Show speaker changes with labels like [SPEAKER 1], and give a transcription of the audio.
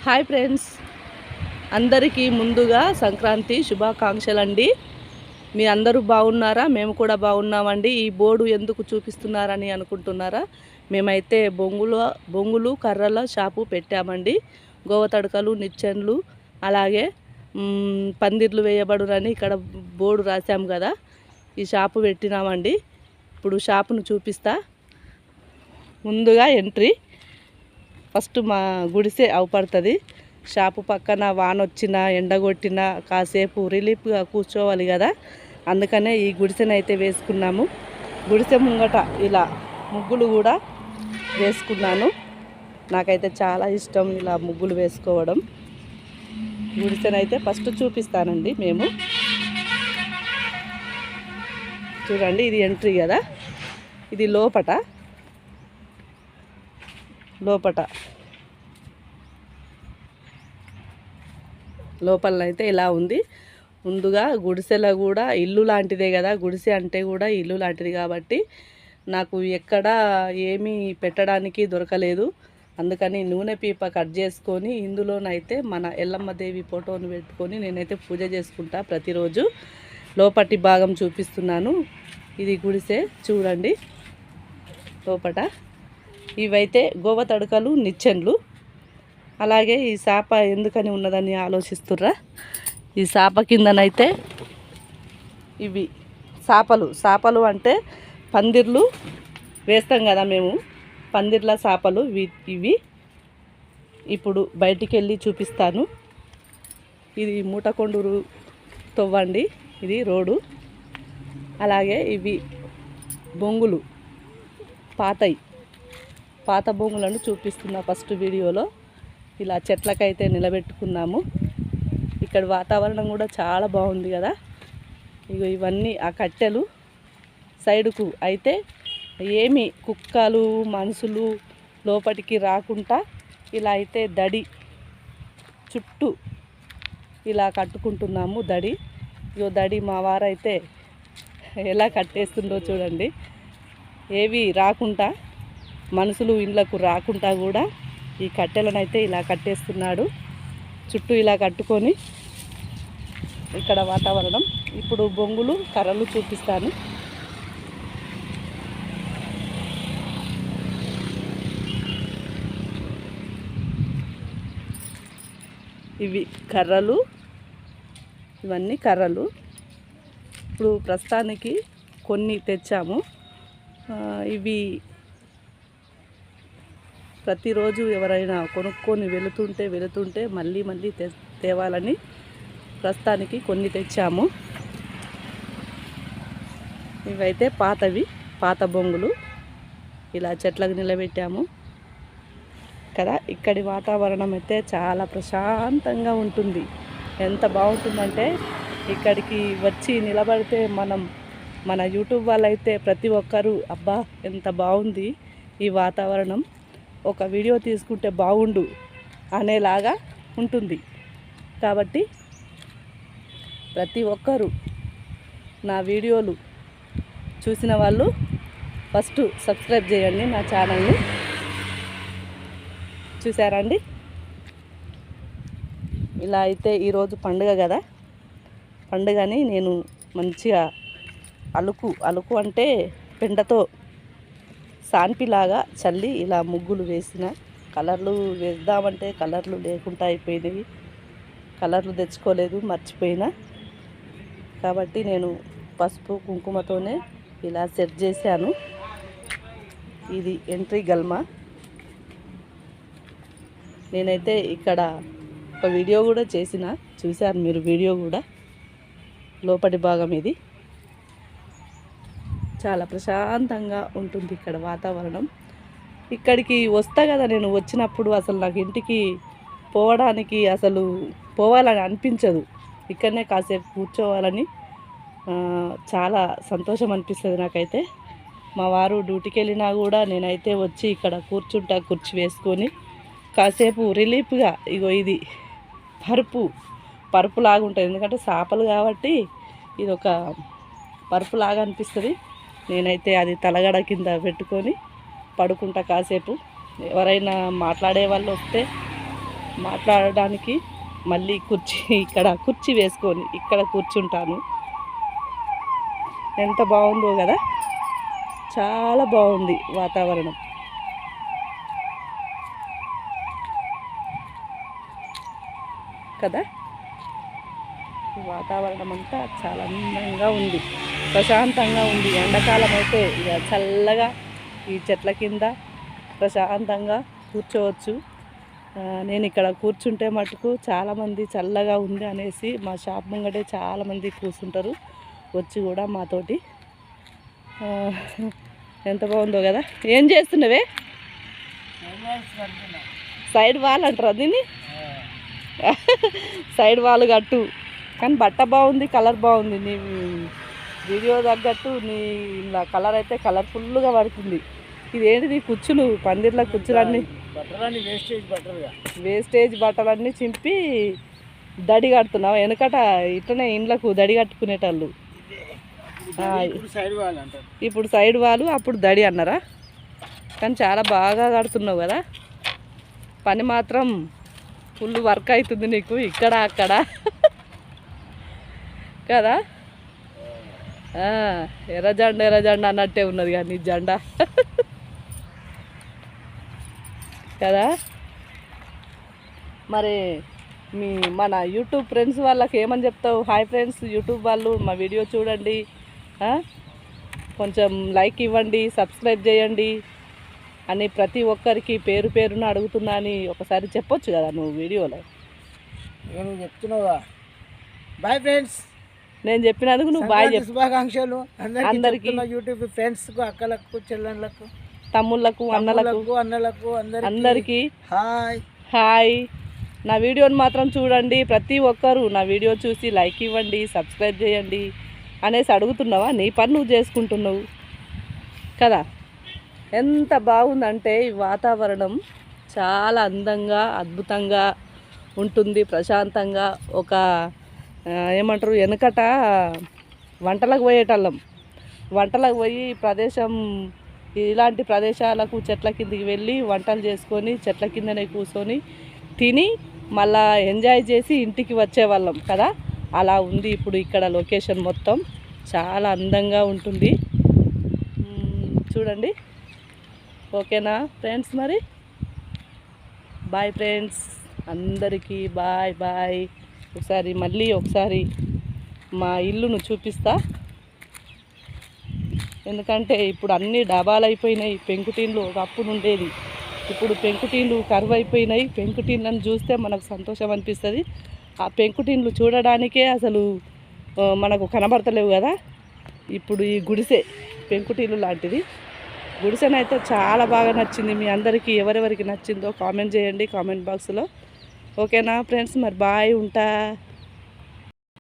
[SPEAKER 1] Hi friends, అందరికీ ముందుగా సంక్రాంతి శుభాకాంక్షలు అండి. మీ అందరూ బాగున్నారా? మేము కూడా బాగున్నామండి. ఈ బోర్డు ఎందుకు చూపిస్తున్నారని అనుకుంటున్నారా? మేమైతే బొంగులు కర్రల షాపు పెట్టామండి. గోవ తడకలు, నిచ్చెన్లు, అలాగే పందిర్లు వేయబడునని ఇక్కడ బోర్డు రాసాం కదా. ఈ షాపు పెట్టినామండి. ఇప్పుడు షాపును చూపిస్తా. ముందుగా ఎంట్రీ ఫస్ట్ మా గుడిసె అవపడుతుంది. షాపు పక్కన వాన వచ్చినా ఎండగొట్టినా కాసేపు రిలీఫ్గా కూర్చోవాలి కదా, అందుకనే ఈ గుడిసెనైతే వేసుకున్నాము. గుడిసె ముంగట ఇలా ముగ్గులు కూడా వేసుకున్నాను. నాకైతే చాలా ఇష్టం ఇలా ముగ్గులు వేసుకోవడం. గుడిసెనైతే ఫస్ట్ చూపిస్తానండి. మేము చూడండి, ఇది ఎంట్రీ కదా, ఇది లోపలనైతే ఇలా ఉంది. ముందుగా గుడిసెలో కూడా ఇల్లు లాంటిదే కదా, గుడిసె అంటే కూడా ఇల్లు లాంటిది కాబట్టి నాకు ఎక్కడ ఏమీ పెట్టడానికి దొరకలేదు. అందుకని నూనె పీప కట్ చేసుకొని ఇందులోనైతే మన ఎల్లమ్మదేవి ఫోటోను పెట్టుకొని నేనైతే పూజ చేసుకుంటా ప్రతిరోజు. లోపటి భాగం చూపిస్తున్నాను. ఇది గుడిసె చూడండి. లోపట ఇవైతే గోవ తడకలు, నిచ్చెన్లు. అలాగే ఈ సాప ఎందుకని ఉన్నదని ఆలోచిస్తుర్రా? ఈ సాప కిందనైతే ఇవి సాపలు అంటే పందిర్లు వేస్తాం కదా మేము, పందిర్ల సాపలు ఇవి. ఇప్పుడు బయటికి వెళ్ళి చూపిస్తాను. ఇది మూటకొండూరు తవ్వండి, ఇది రోడ్డు. అలాగే ఇవి బొంగులు, పాత బొంగులను చూపిస్తున్నా ఫస్ట్ వీడియోలో. ఇలా చెట్లకైతే నిలబెట్టుకున్నాము. ఇక్కడ వాతావరణం కూడా చాలా బాగుంది కదా. ఇవన్నీ ఆ కట్టెలు సైడుకు అయితే ఏమి కుక్కలు మనుషులు లోపలికి రాకుండా ఇలా అయితే దడి చుట్టూ ఇలా కట్టుకుంటున్నాము. దడి మా వారైతే ఎలా కట్టేస్తుందో చూడండి. ఏవి రాకుండా, మనుషులు ఇళ్ళకు రాకుండా కూడా ఈ కట్టెలను అయితే ఇలా కట్టేస్తున్నాడు. చుట్టూ ఇలా కట్టుకొని ఇక్కడ వాతావరణం. ఇప్పుడు బొంగులు కర్రలు చూపిస్తాను. ఇవి కర్రలు, ఇవన్నీ కర్రలు. ఇప్పుడు ప్రస్తుతానికి కొన్ని తెచ్చాము. ఇవి ప్రతిరోజు ఎవరైనా కొనుక్కొని వెళుతుంటే మళ్ళీ తేవాలని ప్రస్తుతానికి కొన్ని తెచ్చాము. ఇవైతే పాత బొంగులు ఇలా చెట్లకు నిలబెట్టాము కదా. ఇక్కడి వాతావరణం అయితే చాలా ప్రశాంతంగా ఉంటుంది. ఎంత బాగుంటుందంటే ఇక్కడికి వచ్చి నిలబడితే మన యూట్యూబ్ వాళ్ళైతే ప్రతి ఒక్కరూ అబ్బా ఎంత బాగుంది ఈ వాతావరణం, ఒక వీడియో తీసుకుంటే బాగుండు అనేలాగా ఉంటుంది. కాబట్టి ప్రతి ఒక్కరూ నా వీడియోలు చూసిన వాళ్ళు ఫస్ట్ సబ్స్క్రైబ్ చేయండి నా ఛానల్ని. చూసారండి, ఇలా అయితే ఈరోజు పండుగ కదా. పండుగని నేను మంచిగా అలుకు అంటే పెండతో సాన్పిలాగా చల్లి ఇలా ముగ్గులు వేసిన. కలర్లు వేద్దామంటే కలర్లు లేకుండా అయిపోయినాయి. కలర్లు తెచ్చుకోలేదు, మర్చిపోయినా. కాబట్టి నేను పసుపు కుంకుమతోనే ఇలా సెట్ చేశాను. ఇది ఎంట్రీ గల్మ. నేనైతే ఇక్కడ ఒక వీడియో కూడా చేసిన, చూశారు మీరు వీడియో కూడా. లోపటి భాగం ఇది. చాలా ప్రశాంతంగా ఉంటుంది ఇక్కడ వాతావరణం. ఇక్కడికి వస్తా కదా నేను, వచ్చినప్పుడు అసలు నాకు ఇంటికి పోవడానికి అసలు పోవాలని అనిపించదు. ఇక్కడనే కాసేపు కూర్చోవాలని చాలా సంతోషం అనిపిస్తుంది నాకైతే. మా వారు డ్యూటీకి వెళ్ళినా కూడా నేనైతే వచ్చి ఇక్కడ కూర్చుంటా, కుర్చీ వేసుకొని కాసేపు రిలీఫ్గా. ఇది పరుపు లాగా ఉంటుంది, ఎందుకంటే చేపలు కాబట్టి ఇది ఒక పరుపు లాగా అనిపిస్తుంది. నేనైతే అది తలగడ కింద పెట్టుకొని పడుకుంటా కాసేపు. ఎవరైనా మాట్లాడే వాళ్ళు వస్తే మాట్లాడడానికి మళ్ళీ ఇక్కడ కుర్చీ వేసుకొని ఇక్కడ కూర్చుంటాను. ఎంత బాగుందో కదా, చాలా బాగుంది వాతావరణం కదా. వాతావరణం అంతా చాలా అందంగా ఉంది, ప్రశాంతంగా ఉంది. ఎండాకాలం అయితే ఇక చల్లగా ఈ చెట్ల కింద ప్రశాంతంగా కూర్చోవచ్చు. నేను ఇక్కడ కూర్చుంటే మటుకు చాలామంది చల్లగా ఉంది అనేసి మా షాప్ ముంగటే చాలామంది కూర్చుంటారు వచ్చి కూడా మాతోటి. ఎంత బాగుందో కదా. ఏం చేస్తున్నావే? సైడ్ వాల్ అంటారా దీన్ని? సైడ్ వాల్ కట్టు. కానీ బట్ట బాగుంది, కలర్ బాగుంది. నీ వీడియో తగ్గట్టు నీ ఇలా కలర్ అయితే కలర్ఫుల్గా పడుతుంది. ఇదేంటిది కుచ్చులు, పందిర్ల కుచ్చులన్నీ వేస్టేజ్ బట్టలన్నీ చింపి దడి కడుతున్నావు. వెనకట ఇట్లనే ఇండ్లకు దడి కట్టుకునేటోళ్ళు. ఇప్పుడు సైడ్ వాళ్ళు, అప్పుడు దడి అన్నారా? కానీ చాలా బాగా కడుతున్నావు కదా. పని మాత్రం ఫుల్ వర్క్ అవుతుంది నీకు ఇక్కడ అక్కడ కదా. ఎర్రజెండా ఎర్రజెండా అన్నట్టే ఉన్నది కానీ నీ జెండా కదా. మరి మన యూట్యూబ్ ఫ్రెండ్స్ వాళ్ళకి ఏమని చెప్తావు? హాయ్ ఫ్రెండ్స్, యూట్యూబ్ వాళ్ళు మా వీడియో చూడండి, కొంచెం లైక్ ఇవ్వండి, సబ్స్క్రైబ్ చేయండి అని ప్రతి ఒక్కరికి పేరు పేరున అడుగుతున్నా అని ఒకసారి చెప్పొచ్చు కదా నువ్వు వీడియోలో.
[SPEAKER 2] నేను చెప్తున్నావా? Bye friends.
[SPEAKER 1] నేను చెప్పినందుకు నువ్వు బాయ్ చెప్పు.
[SPEAKER 2] శుభాకాంక్షలు అందరికీ, యూట్యూబ్ ఫ్రెండ్స్కు, అక్కలకు, చెల్లెళ్ళకు,
[SPEAKER 1] తమ్ముళ్ళకు, అన్నలకు అందరికీ
[SPEAKER 2] హాయ్
[SPEAKER 1] హాయ్. నా వీడియోని మాత్రం చూడండి, ప్రతి ఒక్కరు నా వీడియో చూసి లైక్ ఇవ్వండి, సబ్స్క్రైబ్ చేయండి అనేసి అడుగుతున్నావా? నీ పని నువ్వు చేసుకుంటున్నావు కదా. ఎంత బాగుందంటే ఈ వాతావరణం చాలా అందంగా అద్భుతంగా ఉంటుంది, ప్రశాంతంగా. ఒక ఏమంటారు, వెనకట వంటలకు పోయేటోళ్ళం. వంటలకు పోయి ప్రదేశం ఇలాంటి ప్రదేశాలకు చెట్ల కిందికి వెళ్ళి వంటలు చేసుకొని చెట్ల కిందనే కూర్చొని తిని మళ్ళా ఎంజాయ్ చేసి ఇంటికి వచ్చేవాళ్ళం కదా. అలా ఉంది ఇప్పుడు ఇక్కడ లొకేషన్ మొత్తం చాలా అందంగా ఉంటుంది. చూడండి. ఓకేనా ఫ్రెండ్స్? మరి బాయ్ ఫ్రెండ్స్, అందరికీ బాయ్ బాయ్. ఒకసారి మా ఇల్లును చూపిస్తా. ఎందుకంటే ఇప్పుడు అన్నీ డబాలు అయిపోయినాయి. పెంకుటీన్లు ఒకప్పుడు ఉండేది, ఇప్పుడు పెంకుటీన్లు కరువు అయిపోయినాయి. పెంకుటీన్లను చూస్తే మనకు సంతోషం అనిపిస్తుంది. ఆ పెంకుటీన్లు చూడడానికే అసలు మనకు కనబడతలేవు కదా. ఇప్పుడు ఈ గుడిసె పెంకుటీన్లు లాంటిది. గుడిసెనైతే చాలా బాగా నచ్చింది. మీ అందరికీ ఎవరెవరికి నచ్చిందో కామెంట్ చేయండి కామెంట్ బాక్స్లో. ఓకేనా ఫ్రెండ్స్? మరి బాయ్, ఉంటా.